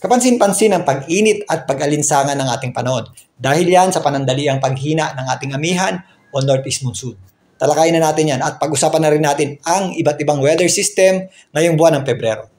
Kapansin-pansin ang pag-init at pag-alinsangan ng ating panahon. Dahil yan sa panandaliang paghina ng ating amihan o northeast monsoon. Talakayin na natin yan at pag-usapan na rin natin ang iba't ibang weather system ngayong buwan ng Pebrero.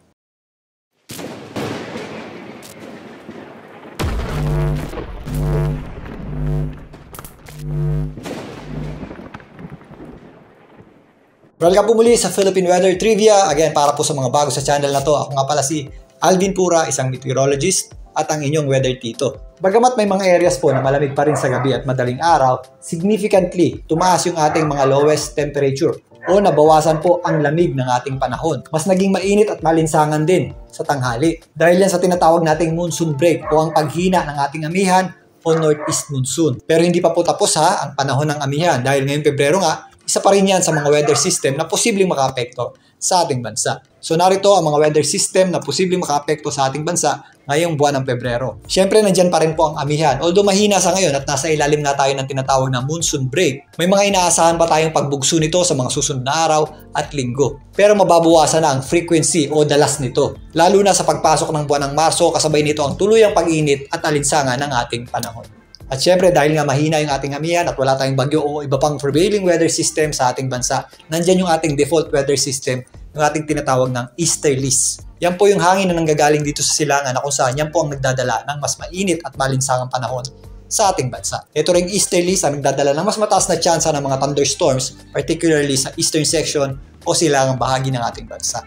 Welcome po muli sa Philippine Weather Trivia. Again, para po sa mga bago sa channel na to, ako nga pala si Alvin Pura, isang meteorologist at ang inyong weather tito. Bagamat may mga areas po na malamig pa rin sa gabi at madaling araw, significantly tumaas yung ating mga lowest temperature o nabawasan po ang lamig ng ating panahon. Mas naging mainit at malinsangan din sa tanghali. Dahil yan sa tinatawag nating monsoon break o ang paghina ng ating amihan o northeast monsoon. Pero hindi pa po tapos ang panahon ng amihan dahil ngayong Pebrero nga, isa pa rin yan sa mga weather system na posibleng makaapekto sa ating bansa. So narito ang mga weather system na posibleng makaapekto sa ating bansa ngayong buwan ng Pebrero. Siyempre nandyan pa rin po ang amihan. Although mahina sa ngayon at nasa ilalim na tayo ng tinatawag na monsoon break, may mga inaasahan pa tayong pagbugso nito sa mga susunod na araw at linggo. Pero mababawasan na ang frequency o dalas nito. Lalo na sa pagpasok ng buwan ng Marso, kasabay nito ang tuluyang pag-init at alinsangan ng ating panahon. At syempre dahil nga mahina yung ating amihan at wala tayong bagyo o iba pang prevailing weather system sa ating bansa, nandyan yung ating default weather system, yung ating tinatawag ng easterlies. Yan po yung hangin na nanggagaling dito sa silangan na kung saan yan po ang nagdadala ng mas mainit at malinsangang panahon sa ating bansa. Ito ring easterlies ang nagdadala ng mas mataas na tsansa ng mga thunderstorms, particularly sa eastern section o silangang bahagi ng ating bansa.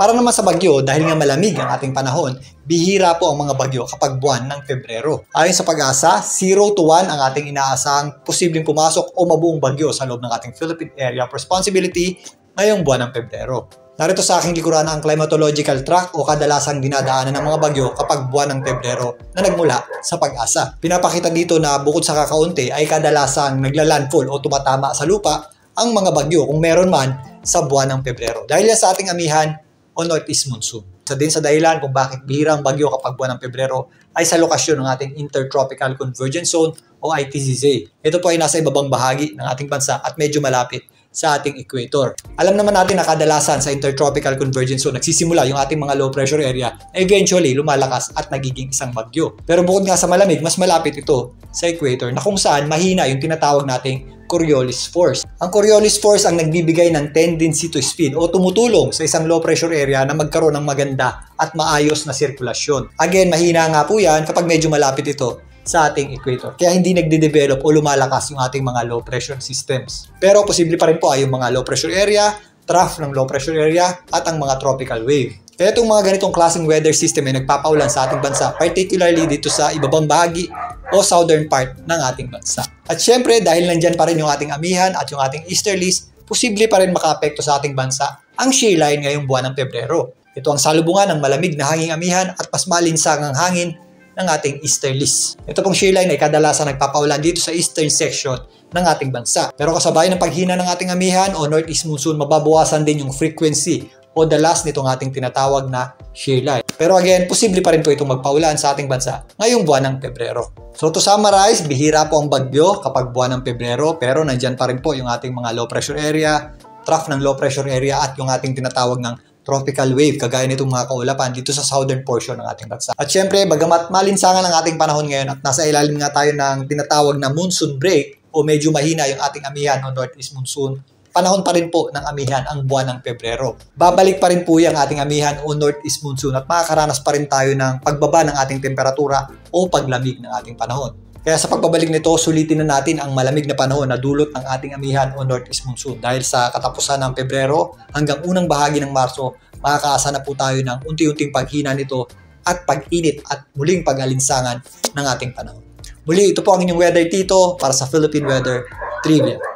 Para naman sa bagyo, dahil nga malamig ang ating panahon, bihira po ang mga bagyo kapag buwan ng Pebrero. Ayon sa Pag-asa, 0 to 1 ang ating inaasahang posibleng pumasok o mabuong bagyo sa loob ng ating Philippine Area of Responsibility ngayong buwan ng Pebrero. Narito sa aking likuran ang climatological track o kadalasang dinadaanan ng mga bagyo kapag buwan ng Pebrero na nagmula sa Pag-asa. Pinapakita dito na bukod sa kakaunti ay kadalasang naglalandfall o tumatama sa lupa ang mga bagyo kung meron man sa buwan ng Pebrero. Dahil yan sa ating amihan o northeast monsoon. Isa din sa dahilan kung bakit bihirang bagyo kapag buwan ng Pebrero ay sa lokasyon ng ating Intertropical Convergence Zone o ITCZ. Ito po ay nasa ibabang bahagi ng ating bansa at medyo malapit sa ating equator. Alam naman natin na kadalasan sa Intertropical Convergence Zone nagsisimula yung ating mga low pressure area na eventually lumalakas at nagiging isang bagyo. Pero bukod nga sa malamig, mas malapit ito sa equator na kung saan mahina yung tinatawag nating Coriolis force. Ang Coriolis force ang nagbibigay ng tendency to speed o tumutulong sa isang low pressure area na magkaroon ng maganda at maayos na sirkulasyon. Again, mahina nga po yan kapag medyo malapit ito sa ating equator. Kaya hindi nagde-develop o lumalakas yung ating mga low pressure systems. Pero posible pa rin po ay yung mga low pressure area, trough ng low pressure area at ang mga tropical wave. Kaya itong mga ganitong klaseng weather system ay nagpapaulan sa ating bansa, particularly dito sa ibabang bahagi o southern part ng ating bansa. At syempre, dahil nandyan pa rin yung ating amihan at yung ating easterlies, posible pa rin makaapekto sa ating bansa ang shear line ngayong buwan ng Pebrero. Ito ang salubungan ng malamig na hanging amihan at mas malinsangang hangin ng ating easterlies. Ito pong shear line ay kadalasan nagpapaulan dito sa eastern section ng ating bansa. Pero kasabay ng paghina ng ating amihan o northeast monsoon, mababawasan din yung frequency o dalas nitong ating tinatawag na shear line. Pero again, posible pa rin po itong magpaulan sa ating bansa ngayong buwan ng Pebrero. So to summarize, bihira po ang bagyo kapag buwan ng Pebrero, pero nandyan pa rin po yung ating mga low pressure area, trough ng low pressure area at yung ating tinatawag ng tropical wave, kagaya nitong mga kaulapan dito sa southern portion ng ating bansa. At syempre, bagamat malinsangan ang ating panahon ngayon at nasa ilalim nga tayo ng tinatawag na monsoon break o medyo mahina yung ating amihan o northeast monsoon, panahon pa rin po ng amihan ang buwan ng Pebrero. Babalik pa rin po yung ating amihan o northeast monsoon at makakaranas pa rin tayo ng pagbaba ng ating temperatura o paglamig ng ating panahon. Kaya sa pagbabalik nito, sulitin na natin ang malamig na panahon na dulot ng ating amihan o northeast monsoon. Dahil sa katapusan ng Pebrero hanggang unang bahagi ng Marso, makakaasa na po tayo ng unti-unting paghina nito at pag-init at muling pag-alinsangan ng ating panahon. Muli, ito po ang inyong weather tito para sa Philippine Weather Trivia.